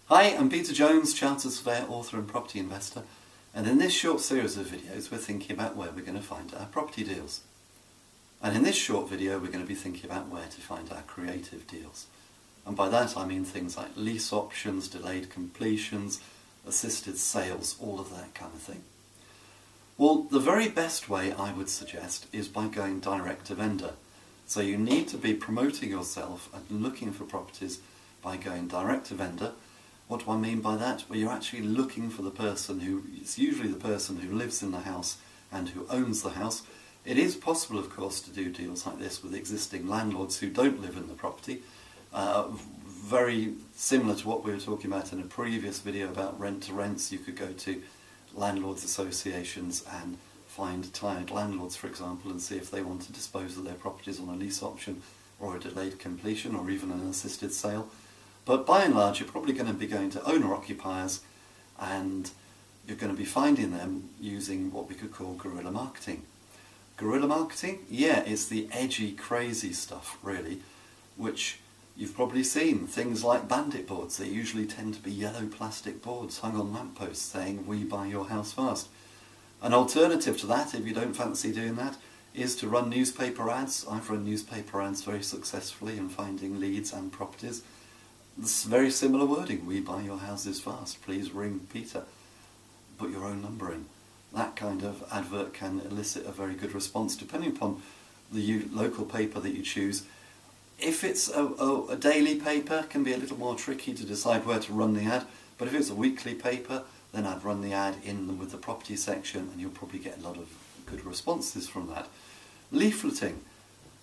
Hi, I'm Peter Jones, Chartered Surveyor, author and property investor, and in this short series of videos we're thinking about where we're going to find our property deals. And in this short video we're going to be thinking about where to find our creative deals. And by that I mean things like lease options, delayed completions, assisted sales, all of that kind of thing. Well, the very best way I would suggest is by going direct to vendor. So you need to be promoting yourself and looking for properties by going direct to vendor. What do I mean by that? Well, you're actually looking for the person it's usually the person who lives in the house and who owns the house. It is possible, of course, to do deals like this with existing landlords who don't live in the property. Very similar to what we were talking about in a previous video about rent-to-rents. You could go to landlords associations and find tired landlords, for example, and see if they want to dispose of their properties on a lease option or a delayed completion or even an assisted sale. But by and large you're probably going to be going to owner-occupiers, and you're going to be finding them using what we could call guerrilla marketing. Guerrilla marketing? Yeah, it's the edgy, crazy stuff really, which you've probably seen. Things like bandit boards. They usually tend to be yellow plastic boards hung on lampposts saying, "We buy your house fast." An alternative to that, if you don't fancy doing that, is to run newspaper ads. I've run newspaper ads very successfully in finding leads and properties. It's very similar wording: "We buy your houses fast, please ring Peter." Put your own number in. That kind of advert can elicit a very good response depending upon the local paper that you choose. If it's a daily paper, it can be a little more tricky to decide where to run the ad, but if it's a weekly paper, then I'd run the ad in with the property section and you'll probably get a lot of good responses from that. Leafleting,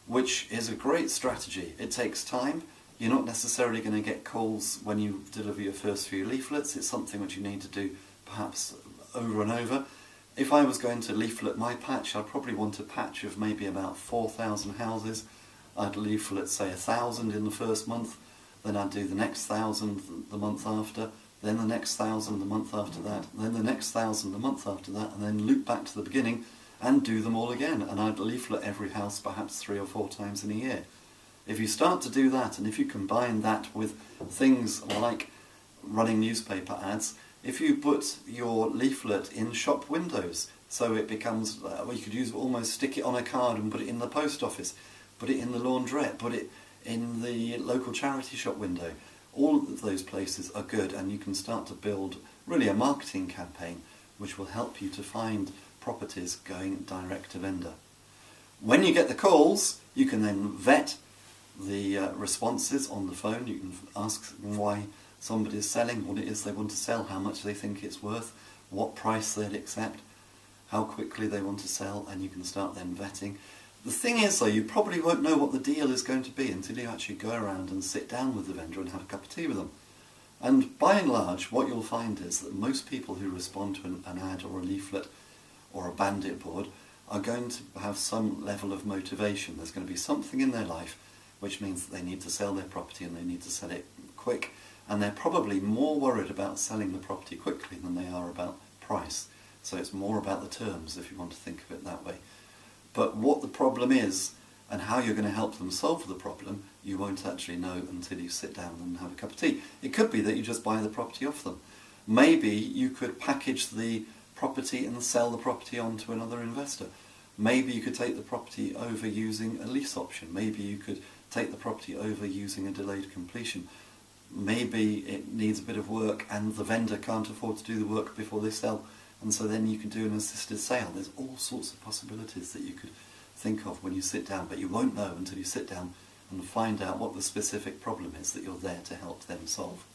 which is a great strategy. It takes time. You're not necessarily going to get calls when you deliver your first few leaflets. It's something which you need to do perhaps over and over. If I was going to leaflet my patch, I'd probably want a patch of maybe about 4,000 houses. I'd leaflet, say, 1,000 in the first month, then I'd do the next 1,000 the month after, then the next 1,000 the month after that, then the next 1,000 the month after that, and then loop back to the beginning and do them all again. And I'd leaflet every house perhaps 3 or 4 times in a year. If you start to do that, and if you combine that with things like running newspaper ads, if you put your leaflet in shop windows, so it becomes, well, you could almost stick it on a card and put it in the post office, put it in the laundrette, put it in the local charity shop window. All of those places are good, and you can start to build really a marketing campaign which will help you to find properties going direct to vendor. When you get the calls, you can then vet the responses on the phone. You can ask why somebody is selling, what it is they want to sell, how much they think it's worth, what price they'd accept, how quickly they want to sell, and you can start then vetting. The thing is though, you probably won't know what the deal is going to be until you actually go around and sit down with the vendor and have a cup of tea with them. And by and large what you'll find is that most people who respond to an ad or a leaflet or a bandit board are going to have some level of motivation. There's going to be something in their life which means that they need to sell their property and they need to sell it quick, and they're probably more worried about selling the property quickly than they are about price. So it's more about the terms, if you want to think of it that way. But what the problem is and how you're going to help them solve the problem, you won't actually know until you sit down and have a cup of tea. It could be that you just buy the property off them. Maybe you could package the property and sell the property on to another investor. Maybe you could take the property over using a lease option. Maybe you could take the property over using a delayed completion. Maybe it needs a bit of work and the vendor can't afford to do the work before they sell, and so then you can do an assisted sale. There's all sorts of possibilities that you could think of when you sit down, but you won't know until you sit down and find out what the specific problem is that you're there to help them solve.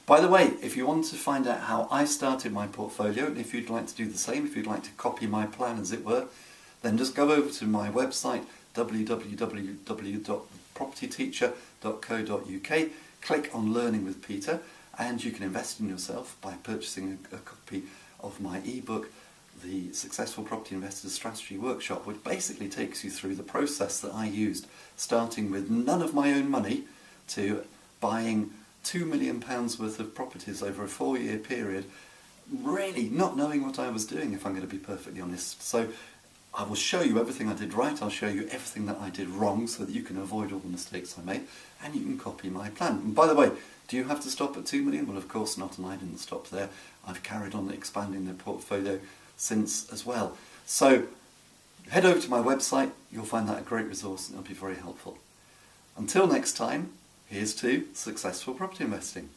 By the way, if you want to find out how I started my portfolio, and if you'd like to do the same, if you'd like to copy my plan as it were, then just go over to my website www.propertyteacher.co.uk, click on Learning with Peter, and you can invest in yourself by purchasing a copy of my ebook, The Successful Property Investor's Strategy Workshop, which basically takes you through the process that I used, starting with none of my own money to buying £2 million worth of properties over a 4-year period, really not knowing what I was doing, if I'm going to be perfectly honest. So I will show you everything I did right, I'll show you everything that I did wrong so that you can avoid all the mistakes I made and you can copy my plan. And by the way, do you have to stop at 2 million? Well, of course not, and I didn't stop there. I've carried on expanding the portfolio since as well. So head over to my website, you'll find that a great resource and it'll be very helpful. Until next time, here's to successful property investing.